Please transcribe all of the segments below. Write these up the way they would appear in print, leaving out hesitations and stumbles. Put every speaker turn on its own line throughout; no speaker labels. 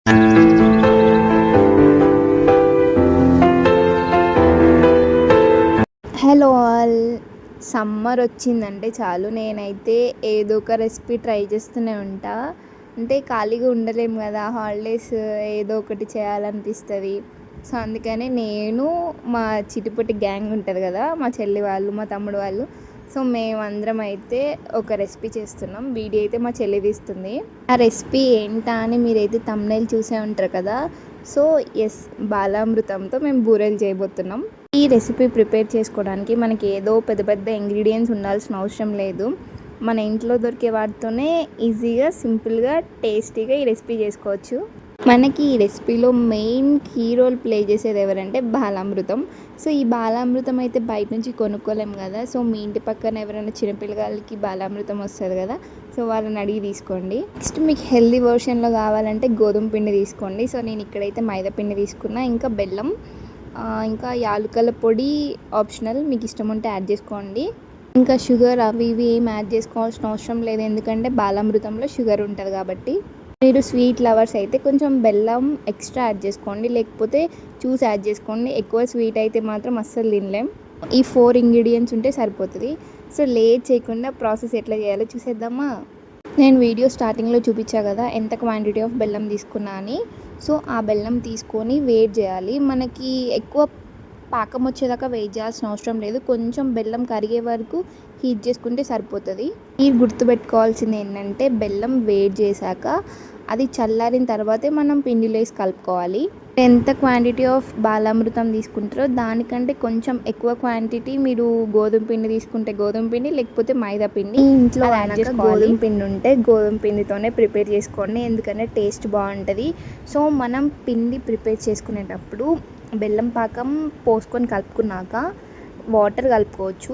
Hello all. Summer వచ్చిందంటే చాలు నేనైతే ఏదో ఒక రెసిపీ ట్రై చేస్తూనే ఉంటా. అంటే ఖాళీగా ఉండలేము కదా, హాలిడేస్ ఏదో ఒకటి చేయాలనిపిస్తుంది. సో అందుకని నేను మా చిటిపొట్టి గ్యాంగ్ ఉంటుంది కదా, మా చెల్లి వాళ్ళు, మా తమ్ముడు వాళ్ళు, సో మేమందరం అయితే ఒక రెసిపీ చేస్తున్నాం. వీడియో అయితే మా చెల్లి తీస్తుంది. ఆ రెసిపీ ఏంటా అని మీరైతే థంబ్నెయిల్ చూసే ఉంటారు కదా. సో ఎస్, బాలామృతంతో మేము బూరెలు చేయబోతున్నాం. ఈ రెసిపీ ప్రిపేర్ చేసుకోవడానికి మనకి ఏదో పెద్ద పెద్ద ఇంగ్రీడియంట్స్ ఉండాల్సిన అవసరం లేదు. మన ఇంట్లో దొరికే వాటితోనే ఈజీగా, సింపుల్గా, టేస్టీగా ఈ రెసిపీ చేసుకోవచ్చు. మనకి ఈ రెసిపీలో మెయిన్ కీ రోల్ ప్లే చేసేది ఎవరంటే బాలామృతం. సో ఈ బాలామృతం అయితే బయట నుంచి కొనుక్కోలేము కదా. సో మీ ఇంటి పక్కన ఎవరైనా చిన్నపిల్లగాళ్ళకి బాలామృతం వస్తుంది కదా, సో వాళ్ళని అడిగి తీసుకోండి. నెక్స్ట్ మీకు హెల్దీ వర్షన్లో కావాలంటే గోధుమ పిండి తీసుకోండి. సో నేను ఇక్కడైతే మైదా పిండి తీసుకున్నా, ఇంకా బెల్లం, ఇంకా యాలకుల పొడి ఆప్షనల్, మీకు ఇష్టం ఉంటే యాడ్ చేసుకోండి. ఇంకా షుగర్ అవి ఇవి ఏం యాడ్ చేసుకోవాల్సిన అవసరం లేదు, ఎందుకంటే బాలామృతంలో షుగర్ ఉంటుంది కాబట్టి. మీరు స్వీట్ లవర్స్ అయితే కొంచెం బెల్లం ఎక్స్ట్రా యాడ్ చేసుకోండి, లేకపోతే చూసి యాడ్ చేసుకోండి. ఎక్కువ స్వీట్ అయితే మాత్రం అస్సలు తినలేం. ఈ 4 ఇంగ్రీడియంట్స్ ఉంటే సరిపోతుంది. సో లేట్ చేయకుండా ప్రాసెస్ ఎట్లా చేయాలో చూసేద్దామా. నేను వీడియో స్టార్టింగ్లో చూపించా కదా ఎంత క్వాంటిటీ ఆఫ్ బెల్లం తీసుకున్నా అని. సో ఆ బెల్లం తీసుకొని వెయిట్ చేయాలి. మనకి ఎక్కువ పాకం వచ్చేదాకా వెయిట్ చేయాల్సిన అవసరం లేదు, కొంచెం బెల్లం కరిగే వరకు హీట్ చేసుకుంటే సరిపోతుంది. మీరు గుర్తుపెట్టుకోవాల్సింది ఏంటంటే బెల్లం వేడి చేశాక అది చల్లారిన తర్వాతే మనం పిండిలో వేసి కలుపుకోవాలి. ఎంత క్వాంటిటీ ఆఫ్ బాలామృతం తీసుకుంటారో దానికంటే కొంచెం ఎక్కువ క్వాంటిటీ మీరు గోధుమ పిండి తీసుకుంటే గోధుమ పిండి, లేకపోతే మైదా పిండి. ఇంట్లో గోధుమ పిండి ఉంటే గోధుమ పిండితోనే ప్రిపేర్ చేసుకోండి, ఎందుకంటే టేస్ట్ బాగుంటుంది. సో మనం పిండి ప్రిపేర్ చేసుకునేటప్పుడు బెల్లం పాకం పోసుకొని కలుపుకున్నాక వాటర్ కలుపుకోవచ్చు.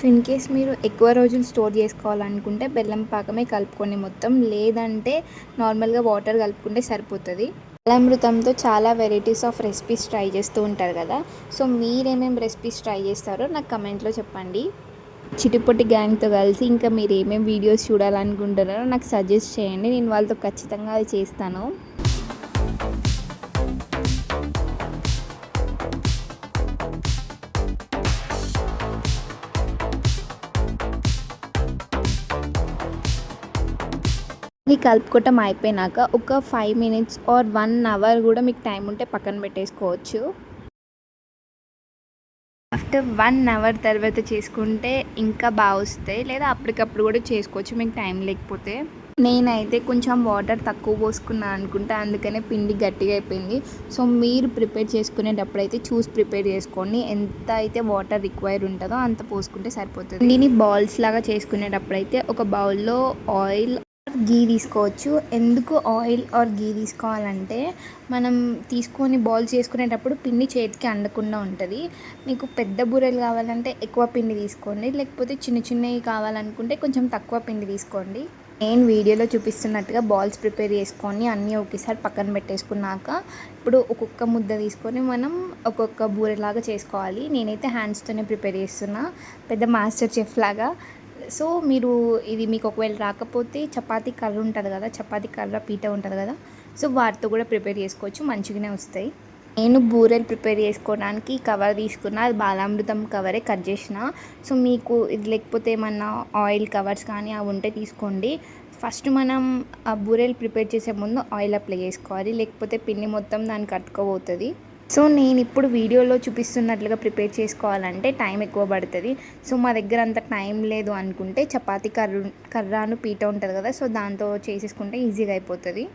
ఇన్ కేస్ మీరు ఎక్కువ రోజులు స్టోర్ చేసుకోవాలనుకుంటే బెల్లం పాకమే కలుపుకొని మొత్తం, లేదంటే నార్మల్గా వాటర్ కలుపుకుంటే సరిపోతుంది. బాలామృతంతో చాలా వెరైటీస్ ఆఫ్ రెసిపీస్ ట్రై చేస్తూ ఉంటారు కదా. సో మీరేమేమి రెసిపీస్ ట్రై చేస్తారో నాకు కమెంట్లో చెప్పండి. చిటిపొట్టి గ్యాంగ్తో కలిసి ఇంకా మీరు ఏమేమి వీడియోస్ చూడాలనుకుంటున్నారో నాకు సజెస్ట్ చేయండి, నేను వాళ్ళతో ఖచ్చితంగా అది చేస్తాను. ఇది కలుపుకోవటం అయిపోయినాక ఒక 5 minutes ఆర్ 1 hour కూడా మీకు టైం ఉంటే పక్కన పెట్టేసుకోవచ్చు. ఆఫ్టర్ 1 hour తర్వాత చేసుకుంటే ఇంకా బాగా వస్తాయి, లేదా అప్పటికప్పుడు కూడా చేసుకోవచ్చు మీకు టైం లేకపోతే. నేనైతే కొంచెం వాటర్ తక్కువ పోసుకున్నాను అనుకుంటా, అందుకనే పిండి గట్టిగా అయిపోయింది. సో మీరు ప్రిపేర్ చేసుకునేటప్పుడు అయితే చూసి ప్రిపేర్ చేసుకోండి, ఎంత అయితే వాటర్ రిక్వైర్ ఉంటుందో అంత పోసుకుంటే సరిపోతుంది. దీన్ని బాల్స్ లాగా చేసుకునేటప్పుడు అయితే ఒక బౌల్లో ఆయిల్, గీ తీసుకోవచ్చు. ఎందుకు ఆయిల్ ఆర్ గీ తీసుకోవాలంటే మనం తీసుకొని బాల్స్ చేసుకునేటప్పుడు పిండి చేతికి అందకుండా ఉంటుంది. మీకు పెద్ద బూరెలు కావాలంటే ఎక్కువ పిండి తీసుకోండి, లేకపోతే చిన్న చిన్నవి కావాలనుకుంటే కొంచెం తక్కువ పిండి తీసుకోండి. నేను వీడియోలో చూపిస్తున్నట్టుగా బాల్స్ ప్రిపేర్ చేసుకొని అన్నీ ఒకేసారి పక్కన పెట్టేసుకున్నాక ఇప్పుడు ఒక్కొక్క ముద్ద తీసుకొని మనం ఒక్కొక్క బూరెలాగా చేసుకోవాలి. నేనైతే హ్యాండ్స్తోనే ప్రిపేర్ చేస్తున్నా, పెద్ద మాస్టర్ చెఫ్ లాగా. సో మీరు ఇది మీకు ఒకవేళ రాకపోతే చపాతీ కర్ర ఉంటుంది కదా, చపాతీ కర్ర పీట ఉంటుంది కదా, సో వాటితో కూడా ప్రిపేర్ చేసుకోవచ్చు, మంచిగానే వస్తాయి. నేను బూరెలు ప్రిపేర్ చేసుకోవడానికి కవర్ తీసుకున్నా, అది బాలామృతం కవరే కట్ చేసిన. సో మీకు ఇది లేకపోతే ఏమన్నా ఆయిల్ కవర్స్ కానీ అవి ఉంటే తీసుకోండి. ఫస్ట్ మనం ఆ బూరెలు ప్రిపేర్ చేసే ముందు ఆయిల్ అప్లై చేసుకోవాలి, లేకపోతే పిండి మొత్తం దానికి అతుక్కపోతుంది. సో నేను ఇప్పుడు వీడియోలో చూపిస్తున్నట్లుగా ప్రిపేర్ చేసుకోవాలంటే టైం ఎక్కువ పడుతుంది. సో మా దగ్గర అంత టైం లేదు అనుకుంటే చపాతీ కర్రాను పీట ఉంటుంది కదా, సో దాంతో చేసేసుకుంటే ఈజీగా అయిపోతుంది.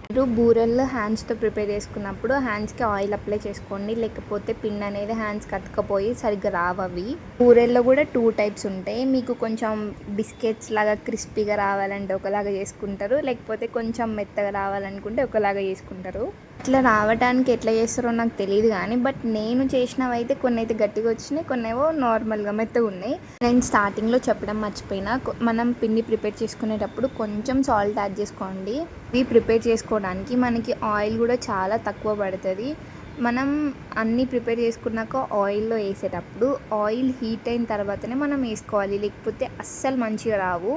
మీరు బూరెలు హ్యాండ్స్తో ప్రిపేర్ చేసుకున్నప్పుడు హ్యాండ్స్కి ఆయిల్ అప్లై చేసుకోండి, లేకపోతే పిండి అనేది హ్యాండ్స్కి అతుక్కపోయి సరిగ్గా రావవి. బూరెల్లో కూడా 2 types ఉంటాయి. మీకు కొంచెం బిస్కెట్స్ లాగా క్రిస్పీగా రావాలంటే ఒకలాగా చేసుకుంటారు, లేకపోతే కొంచెం మెత్తగా రావాలనుకుంటే ఒకలాగా చేసుకుంటారు. ఇట్లా రావడానికి ఎట్లా చేస్తారో నాకు తెలియదు కానీ, బట్ నేను చేసినవి అయితే కొన్ని అయితే గట్టిగా వచ్చినాయి, కొన్ని ఏవో నార్మల్గా మెత్తగా ఉన్నాయి. నేను స్టార్టింగ్లో చెప్పడం మర్చిపోయినా, మనం పిండి ప్రిపేర్ చేసుకునేటప్పుడు కొంచెం సాల్ట్ యాడ్ చేసుకోండి. ఇవి ప్రిపేర్ చేసుకోవడానికి మనకి ఆయిల్ కూడా చాలా తక్కువ పడుతుంది. మనం అన్నీ ప్రిపేర్ చేసుకున్నాక ఆయిల్లో వేసేటప్పుడు ఆయిల్ హీట్ అయిన తర్వాతనే మనం వేసుకోవాలి, లేకపోతే అస్సలు మంచిగా రావు.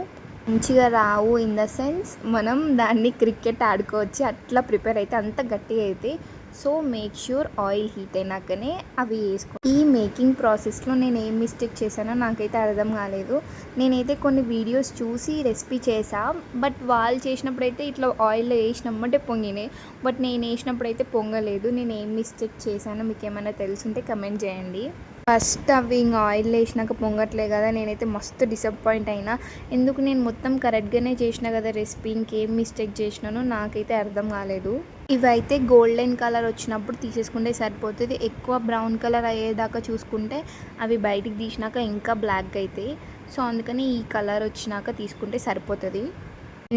మంచిగా రావు ఇన్ ద సెన్స్ మనం దాన్ని క్రికెట్ ఆడుకోవచ్చు అట్లా ప్రిపేర్ అయితే అంత గట్టిగా అయితే. So make sure oil heat అయినాకనే అవి వేసుకో. ఈ మేకింగ్ ప్రాసెస్లో నేను ఏం మిస్టేక్ చేశానో నాకైతే అర్థం కాలేదు. నేనైతే కొన్ని వీడియోస్ చూసి రెసిపీ చేసా, బట్ వాళ్ళు చేసినప్పుడైతే ఇట్లా ఆయిల్లో వేసినామంటే పొంగినాయి, బట్ నేను వేసినప్పుడైతే పొంగలేదు. నేను ఏం మిస్టేక్ చేశానో మీకు ఏమైనా తెలుసుంటే కమెంట్ చేయండి. ఫస్ట్ అవి ఇంకా ఆయిల్ వేసినాక పొంగట్లే కదా, నేనైతే మస్తు డిసప్పాయింట్ అయినా. ఎందుకు నేను మొత్తం కరెక్ట్గానే చేసిన కదా రెసిపీ, ఇంకేం మిస్టేక్ చేసినానో నాకైతే అర్థం కాలేదు. ఇవైతే గోల్డెన్ కలర్ వచ్చినప్పుడు తీసేసుకుంటే సరిపోతుంది. ఎక్కువ బ్రౌన్ కలర్ అయ్యేదాకా చూసుకుంటే అవి బయటికి తీసినాక ఇంకా బ్లాక్ అవుతాయి. సో అందుకని ఈ కలర్ వచ్చినాక తీసుకుంటే సరిపోతుంది.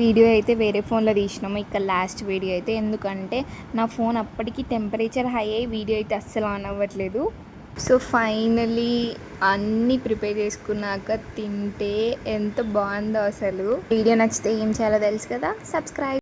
వీడియో అయితే వేరే ఫోన్లో తీసినాము, ఇక్కడ లాస్ట్ వీడియో అయితే. ఎందుకంటే నా ఫోన్ అప్పటికి టెంపరేచర్ హై అయ్యి వీడియో అయితే అస్సలు ఆన్ అవ్వట్లేదు. సో ఫైనలీ అన్నీ ప్రిపేర్ చేసుకున్నాక తింటే ఎంత బాగుందో అసలు. వీడియో నచ్చితే ఏం చేయాలో తెలుసు కదా, సబ్స్క్రైబ్.